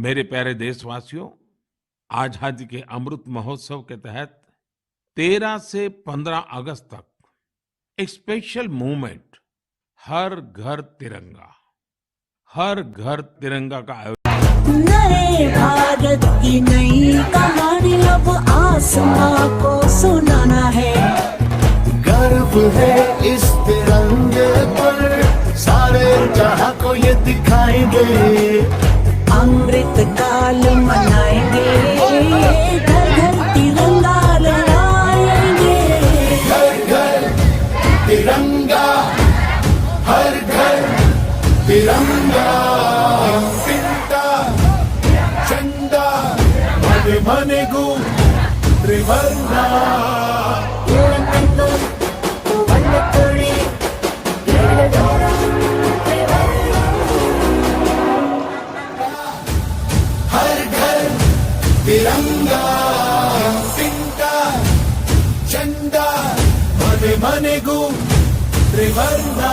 मेरे प्यारे देशवासियों, आजादी के अमृत महोत्सव के तहत 13 से 15 अगस्त तक एक स्पेशल मूवमेंट हर घर तिरंगा का आयोजन। नए भारत की नई कहानी अब आसमां को सुनाना है। गर्व है इस तिरंगे पर, सारे जहां को ये दिखाएंगे। अमृत काल मनाएंगे, घर घर तिरंगा लहराएंगे। घर घर तिरंगा, हर घर तिरंगा। पिंटा झंडा मने मनेगु त्रिवर्णा। हर घर तिरंगा, पिंटा झंडा मने मनेगु त्रिवर्णा।